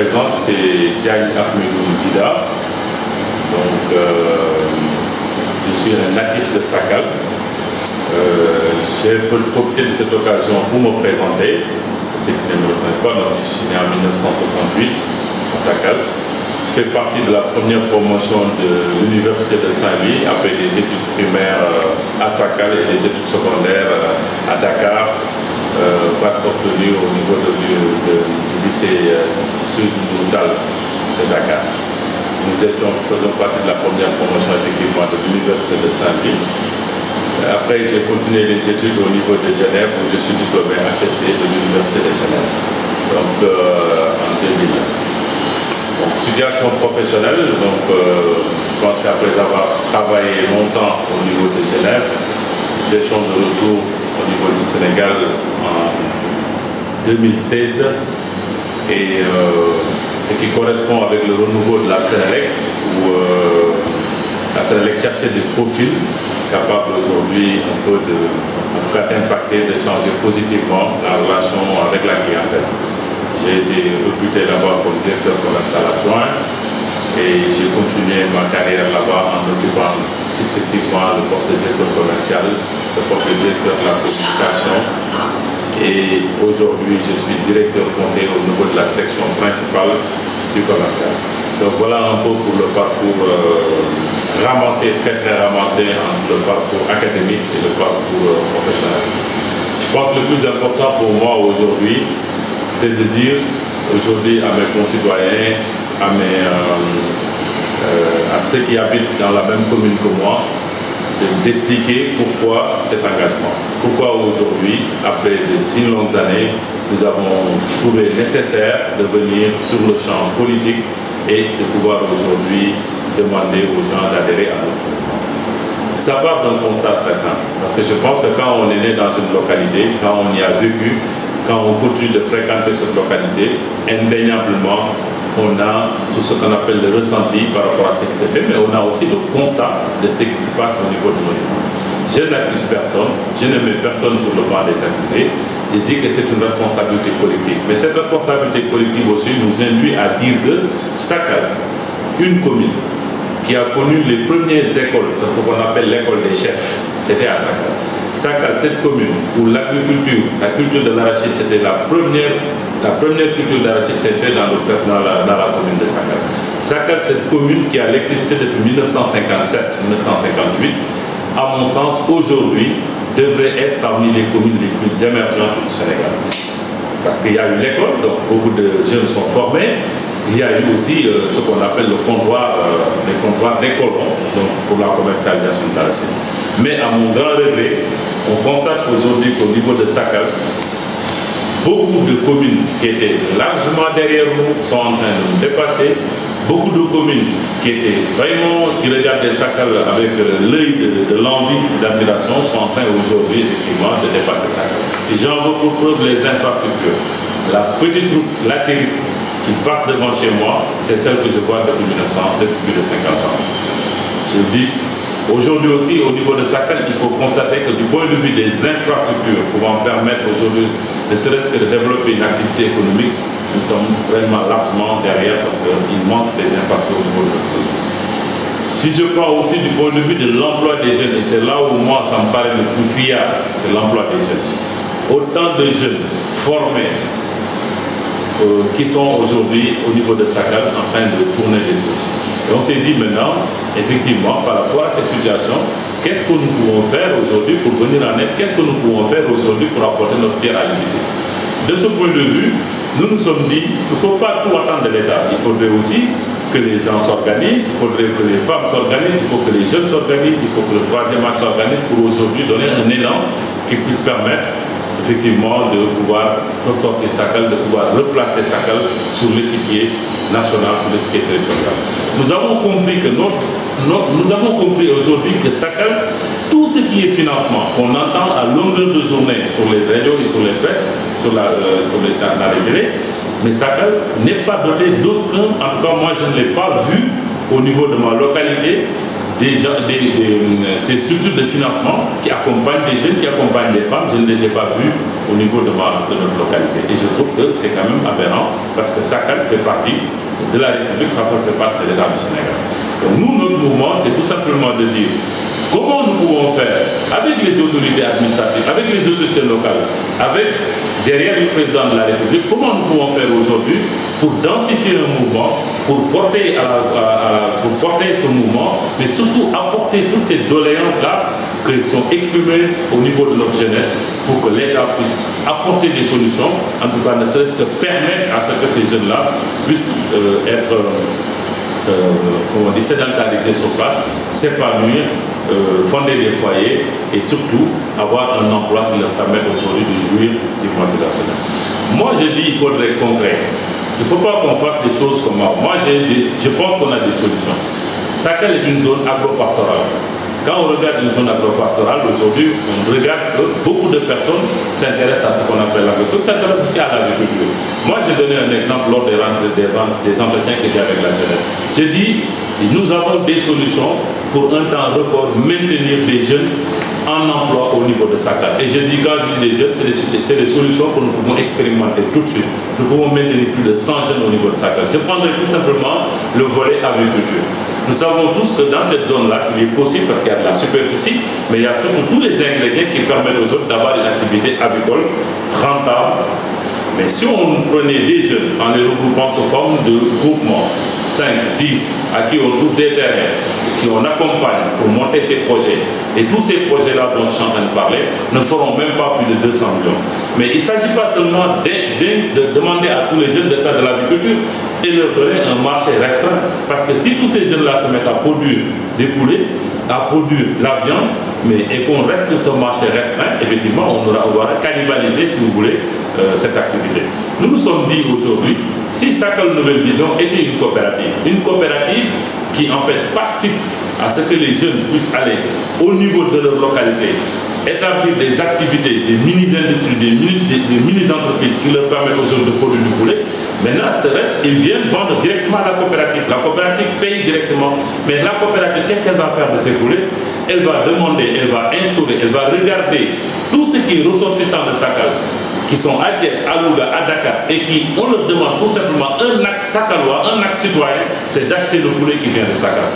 présente, c'est Diagne Ahmedou Dida. Donc, je suis un natif de Sakal. Je peux profiter de cette occasion pour me présenter. Ceux qui ne me connaissent pas, donc je suis né en 1968 à Sakal. Je fais partie de la première promotion de l'Université de Saint-Louis, après des études primaires à Sakal et des études secondaires à Dakar, bac obtenu au niveau du lycée Sud-Moudal de Dakar. Nous faisons partie de la première promotion effectivement de l'Université de Saint-Louis. Après, j'ai continué les études au niveau de Genève, où je suis diplômé HSC de l'Université de Genève, donc en 2000. Donc, situation professionnelle, donc, je pense qu'après avoir travaillé longtemps au niveau de Genève, gestion de retour au niveau du Sénégal en 2016, et ce qui correspond avec le renouveau de la Sénélec, où la Sénélec cherchait des profils capable aujourd'hui un peu d'impacter, de changer positivement la relation avec la clientèle. J'ai été recruté là-bas comme directeur commercial adjoint et j'ai continué ma carrière là-bas en occupant successivement le poste de directeur commercial, le poste de directeur de la communication et aujourd'hui je suis directeur conseiller au niveau de la direction principale du commercial. Donc voilà un peu pour le parcours ramassé, très ramassé entre le parcours académique et le parcours professionnel. Je pense que le plus important pour moi aujourd'hui, c'est de dire aujourd'hui à mes concitoyens, à ceux qui habitent dans la même commune que moi, d'expliquer pourquoi cet engagement. Pourquoi aujourd'hui, après de si longues années, nous avons trouvé nécessaire de venir sur le champ politique et de pouvoir aujourd'hui demander aux gens d'adhérer à notre mouvement. Ça part d'un constat très simple, parce que je pense que quand on est né dans une localité, quand on y a vécu, quand on continue de fréquenter cette localité, indéniablement, on a tout ce qu'on appelle le ressenti par rapport à ce qui s'est fait, mais on a aussi le constat de ce qui se passe au niveau de nos niveaux. Je n'accuse personne, je ne mets personne sur le banc des accusés, je dis que c'est une responsabilité collective. Mais cette responsabilité collective aussi nous induit à dire que Sakal, une commune qui a connu les premières écoles, c'est ce qu'on appelle l'école des chefs, c'était à Sakal. Sakal, cette commune où l'agriculture, la culture de l'arachide, c'était la première culture d'arachide s'est faite dans la commune de Sakal. Sakal, cette commune qui a l'électricité depuis 1957-1958, à mon sens, aujourd'hui, devrait être parmi les communes les plus émergentes du Sénégal. Parce qu'il y a eu l'école, donc beaucoup de jeunes sont formés. Il y a eu aussi ce qu'on appelle les comptoirs d'école, donc pour la commercialisation de l'arachide. Mais à mon grand regret, on constate aujourd'hui qu'au niveau de Sakal, beaucoup de communes qui étaient largement derrière nous sont en train de nous dépasser. Beaucoup de communes qui étaient vraiment, qui regardaient Sakal avec l'œil de l'envie, d'admiration, sont en train aujourd'hui effectivement de dépasser Sakal. Et j'en veux pour preuve les infrastructures. La petite route latérite qui passe devant chez moi, c'est celle que je vois depuis plus de 50 ans. Je dis, aujourd'hui aussi, au niveau de Sakal, il faut constater que du point de vue des infrastructures pouvant permettre aujourd'hui, ne serait-ce que de développer une activité économique, nous sommes vraiment largement derrière parce qu'il manque des infrastructures au niveau de notre pays. Si je prends aussi du point de vue de l'emploi des jeunes, et c'est là où moi ça me paraît le plus criard, c'est l'emploi des jeunes. Autant de jeunes formés qui sont aujourd'hui au niveau de Sakal en train de tourner des dossiers. Et on s'est dit maintenant, effectivement, par rapport à cette situation, qu'est-ce que nous pouvons faire aujourd'hui pour venir en aide? Qu'est-ce que nous pouvons faire aujourd'hui pour apporter notre pierre à l'édifice? De ce point de vue, nous nous sommes dit qu'il ne faut pas tout attendre de l'État. Il faudrait aussi que les gens s'organisent, il faudrait que les femmes s'organisent, il faut que les jeunes s'organisent, il faut que le troisième âge s'organise pour aujourd'hui donner un élan qui puisse permettre effectivement de pouvoir ressortir Sakal, de pouvoir replacer Sakal sur l'échiquier national, sur l'échiquier territorial. Nous avons compris que nous avons compris aujourd'hui que Sakal, tout ce qui est financement qu'on entend à longueur de journée sur les radios et sur les presses, dans les télés, mais Sakal n'est pas doté d'aucun, en tout cas moi je ne l'ai pas vu au niveau de ma localité, ces structures de financement qui accompagnent des jeunes, qui accompagnent des femmes. Je ne les ai pas vues au niveau de notre localité. Et je trouve que c'est quand même aberrant parce que Sakal fait partie de la République, Sakal fait partie de l'État du Sénégal. Donc nous, notre mouvement, c'est tout simplement de dire comment nous pouvons faire avec les autorités administratives, avec les autorités locales, avec derrière le président de la République, comment nous pouvons faire aujourd'hui pour densifier un mouvement, pour porter ce mouvement, mais surtout apporter toutes ces doléances-là qui sont exprimées au niveau de notre jeunesse pour que l'État puisse apporter des solutions, en tout cas ne serait-ce que permettre à ce que ces jeunes-là puissent être sédentarisés sur place, s'épanouir, fonder des foyers et surtout avoir un emploi qui leur permette aujourd'hui de jouir du mois de la jeunesse. Moi je dis qu'il faudrait être concret. Il ne faut pas qu'on fasse des choses comme moi. Moi je pense qu'on a des solutions. Sakal est une zone agro-pastorale. Quand on regarde une zone agro-pastorale, aujourd'hui, on regarde que beaucoup de personnes s'intéressent à ce qu'on appelle l'agriculture, s'intéressent aussi à l'agriculture. Moi, j'ai donné un exemple lors des entretiens que j'ai avec la jeunesse. J'ai dit, nous avons des solutions pour un temps record maintenir des jeunes en emploi au niveau de Sakal. Et je dis, quand je dis des jeunes, c'est des solutions que nous pouvons expérimenter tout de suite. Nous pouvons maintenir plus de 100 jeunes au niveau de Sakal. Je prendrai tout simplement le volet agriculture. Nous savons tous que dans cette zone-là, il est possible, parce qu'il y a de la superficie, mais il y a surtout tous les ingrédients qui permettent aux autres d'avoir une activité avicole rentable. Mais si on prenait des jeunes en les regroupant sous forme de groupements, 5, 10, à qui on trouve des terrains, qui on accompagne pour monter ces projets, et tous ces projets-là dont je suis en train de parler ne feront même pas plus de 200 millions. Mais il ne s'agit pas seulement de demander à tous les jeunes de faire de l'agriculture et leur donner un marché restreint. Parce que si tous ces jeunes-là se mettent à produire des poulets, à produire la viande, et qu'on reste sur ce marché restreint, effectivement, on va cannibaliser, si vous voulez, cette activité. Nous nous sommes dit aujourd'hui, si Sakal Nouvelle Vision était une coopérative qui en fait participe à ce que les jeunes puissent aller au niveau de leur localité, établir des activités, des mini-industries, des mini-entreprises qui leur permettent aux jeunes de produire du poulet. Maintenant, ce reste, ils viennent vendre directement à la coopérative. La coopérative paye directement. Mais la coopérative, qu'est-ce qu'elle va faire de ces poulets? Elle va demander, elle va instaurer, elle va regarder tout ce qui est ressortissant de Sakal, qui sont à Thiès, à Louga, à Dakar, et qui, on leur demande tout simplement un acte sakalois, un acte citoyen, c'est d'acheter le poulet qui vient de Sakal.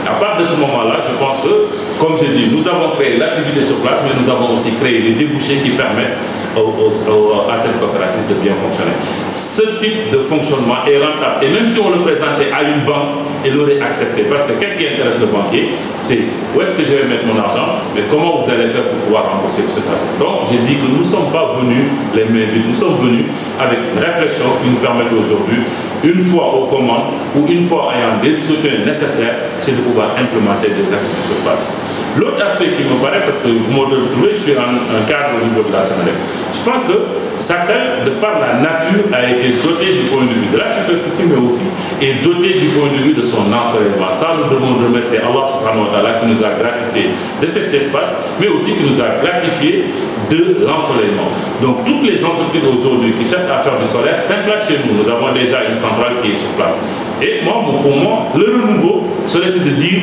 À partir de ce moment-là, je pense que, comme je dis, nous avons créé l'activité sur place, mais nous avons aussi créé les débouchés qui permettent à cette coopérative de bien fonctionner. Ce type de fonctionnement est rentable. Et même si on le présentait à une banque, elle aurait accepté. Parce que qu'est-ce qui intéresse le banquier? C'est où est-ce que je vais mettre mon argent, mais comment vous allez faire pour pouvoir rembourser cet argent. Donc, j'ai dit que nous ne sommes pas venus les mains vides. Nous sommes venus avec une réflexion qui nous permet aujourd'hui, une fois aux commandes ou une fois ayant des soutiens nécessaires, c'est de pouvoir implémenter des activités sur place. L'autre aspect qui me paraît, parce que vous m'avez trouvé, je suis un cadre au niveau de la Sénélec. Je pense que Sakal, de par la nature, a été doté du point de vue de la superficie, mais aussi est doté du point de vue de son ensoleillement. Ça, nous devons remercier Allah subhanahu wa ta'ala qui nous a gratifié de cet espace, mais aussi qui nous a gratifié de l'ensoleillement. Donc toutes les entreprises aujourd'hui qui cherchent à faire du solaire s'implantent chez nous. Nous avons déjà une centrale qui est sur place. Et moi, pour moi, le renouveau serait de dire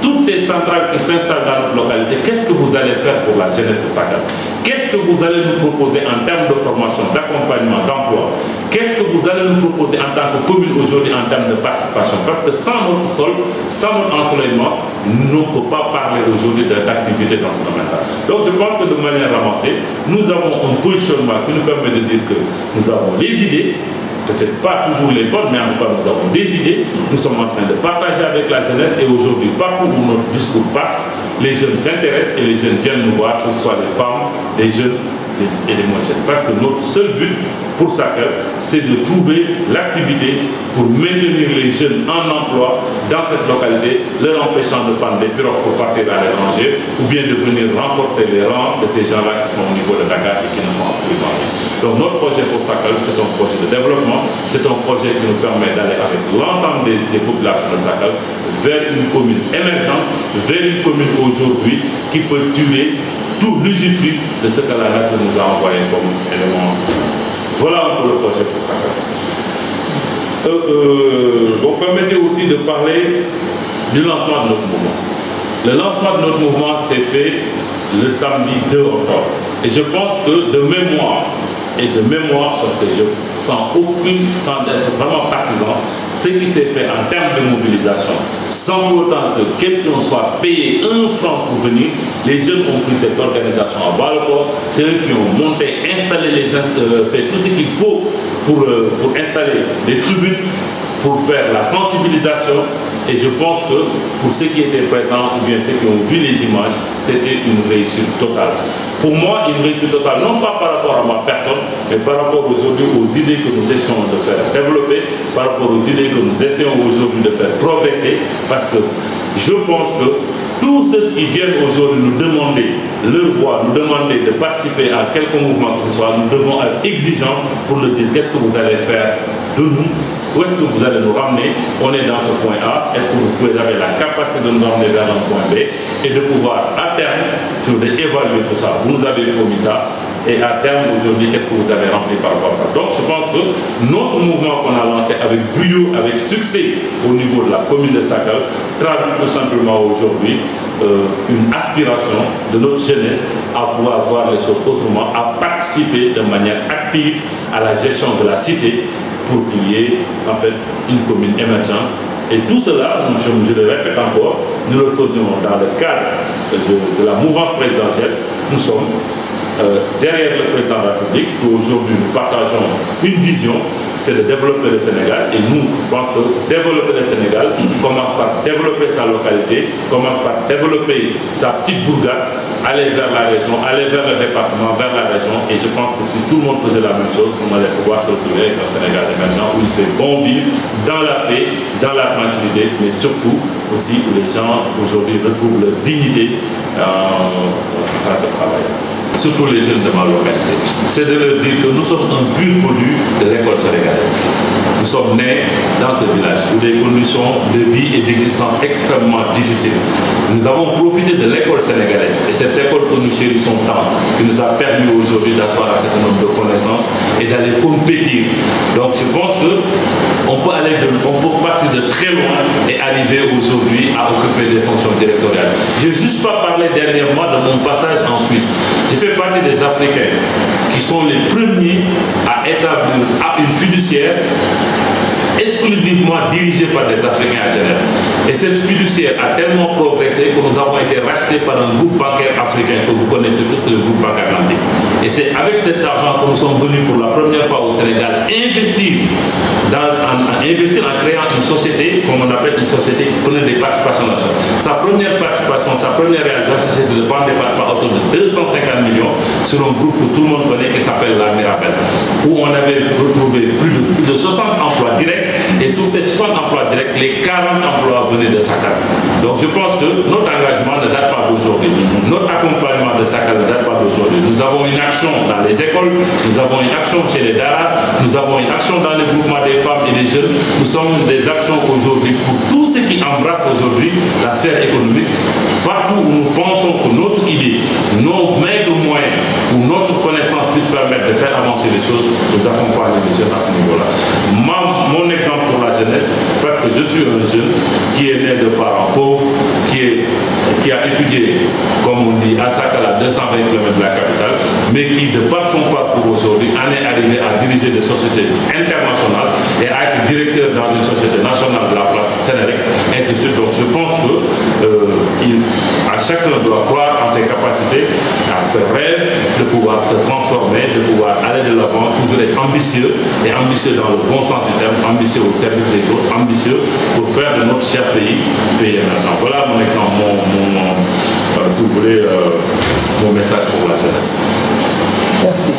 toutes ces centrales qui s'installent dans notre localité, qu'est-ce que vous allez faire pour la jeunesse de Sakal? Qu'est-ce que vous allez nous proposer en termes de formation, d'accompagnement, d'emploi? Qu'est-ce que vous allez nous proposer en tant que commune aujourd'hui en termes de participation? Parce que sans notre sol, sans notre ensoleillement, nous ne pouvons pas parler aujourd'hui d'activité dans ce domaine-là. Donc je pense que de manière ramassée, nous avons un positionnement qui nous permet de dire que nous avons les idées, peut-être pas toujours les bonnes, mais en tout cas nous avons des idées, nous sommes en train de partager avec la jeunesse et aujourd'hui, partout où notre discours passe, les jeunes s'intéressent et les jeunes viennent nous voir, que ce soit les femmes, les jeunes et les moins jeunes. Parce que notre seul but pour Sakal, c'est de trouver l'activité pour maintenir les jeunes en emploi dans cette localité, leur empêchant de prendre des pirogues pour partir à l'étranger ou bien de venir renforcer les rangs de ces gens-là qui sont au niveau de Dakar et qui ne font absolument rien. Donc notre projet pour Sakal, c'est un projet de développement, c'est un projet qui nous permet d'aller avec l'ensemble des populations de Sakal vers une commune émergente, vers une commune aujourd'hui qui peut tuer tout l'usufruit de ce que la nature nous a envoyé comme élément. Voilà un peu le projet pour Sakal. Vous permettez aussi de parler du lancement de notre mouvement. Le lancement de notre mouvement s'est fait le samedi 2 octobre. Et je pense que de mémoire, parce que je sens sans être vraiment partisan, ce qui s'est fait en termes de mobilisation, sans pour autant que quelqu'un soit payé 1 franc pour venir, les jeunes ont pris cette organisation à bas le corps, c'est eux qui ont monté, installé fait tout ce qu'il faut pour installer les tribunes, pour faire la sensibilisation. Et je pense que pour ceux qui étaient présents ou bien ceux qui ont vu les images, c'était une réussite totale. Pour moi, une réussite totale, non pas par rapport à ma personne, mais par rapport aujourd'hui aux idées que nous essayons de faire développer, par rapport aux idées que nous essayons aujourd'hui de faire progresser, parce que je pense que tous ceux qui viennent aujourd'hui nous demander leur voix, nous demander de participer à quelque mouvement que ce soit, nous devons être exigeants pour leur dire qu'est-ce que vous allez faire de nous, où est-ce que vous allez nous ramener, on est dans ce point A, est-ce que vous avez la capacité de nous ramener vers un point B et de pouvoir à terme évaluer tout ça. Vous nous avez promis ça et à terme aujourd'hui, qu'est-ce que vous avez rempli par rapport à ça. Donc je pense que notre mouvement qu'on a lancé avec brio, avec succès au niveau de la commune de Sakal, traduit tout simplement aujourd'hui une aspiration de notre jeunesse à pouvoir voir les choses autrement, à participer de manière active à la gestion de la cité pour qu'il y ait en fait une commune émergente. Et tout cela, je le répète encore, nous le faisions dans le cadre de la mouvance présidentielle. Nous sommes derrière le président de la République, aujourd'hui nous partageons une vision, c'est de développer le Sénégal. Et nous, je pense que développer le Sénégal commence par développer sa localité, commence par développer sa petite bourgade, aller vers la région, aller vers le département, vers la région. Et je pense que si tout le monde faisait la même chose, on allait pouvoir se retrouver avec un Sénégal émergent où il fait bon vivre, dans la paix, dans la tranquillité, mais surtout aussi où les gens aujourd'hui retrouvent leur dignité en train de travailler. Surtout les jeunes de ma localité. C'est de leur dire que nous sommes un pur produit de l'école sénégalaise. Nous sommes nés dans ce village où des conditions de vie et d'existence extrêmement difficiles. Nous avons profité de l'école sénégalaise et cette école que nous chérissons tant, qui nous a permis aujourd'hui d'asseoir un certain nombre de connaissances et d'aller compétir. Donc je pense qu'on peut partir de très loin et arriver aujourd'hui à occuper des fonctions directoriales. Je n'ai juste pas parlé dernièrement de mon passage en Suisse. Je fais partie des Africains qui sont les premiers à établir une fiduciaire exclusivement dirigée par des Africains à Genève. Et cette fiduciaire a tellement progressé que nous avons été rachetés par un groupe bancaire africain que vous connaissez tous, le groupe Banque Atlantique. Et c'est avec cet argent que nous sommes venus pour la première fois au Sénégal investir en créant une société, comme on appelle une société qui prenait des participations nationales. Sa première participation, sa première réalisation, c'était de prendre des participations autour de 250 millions sur un groupe que tout le monde connaît qui s'appelle la Mirabel, où on avait retrouvé plus de 60 emplois directs, et sur ces 60 emplois directs, les 40 emplois venaient de Sakal. Donc je pense que notre engagement ne date pas d'aujourd'hui. Notre accompagnement de Sakal ne date pas d'aujourd'hui. Nous avons une action dans les écoles, nous avons une action chez les Dara, nous avons une action dans les groupements des femmes et des jeunes. Nous sommes des actions aujourd'hui pour tous ceux qui embrassent aujourd'hui la sphère économique. Partout où nous pensons que notre idée, nos maigres moyens ou notre connaissance puisse permettre de faire avancer les choses, nous accompagnons les jeunes à ce niveau-là. Mon exemple pour la jeunesse, parce que je suis un jeune qui est né de parents pauvres, qui a étudié, comme on dit, à Sakal, à 220 km de la capitale, mais qui, de par son parcours aujourd'hui, en est arrivé à diriger des sociétés internationales et à être directeur dans une société nationale de la place Sénélec, ainsi de suite. Donc je pense que chacun doit croire en ses capacités, à ses rêves, de pouvoir se transformer, de pouvoir aller de l'avant, toujours être ambitieux, et ambitieux dans le bon sens du terme, ambitieux au service des autres, ambitieux pour faire de notre cher pays émergent. Voilà mon exemple, si vous voulez, mon message pour la jeunesse. Merci.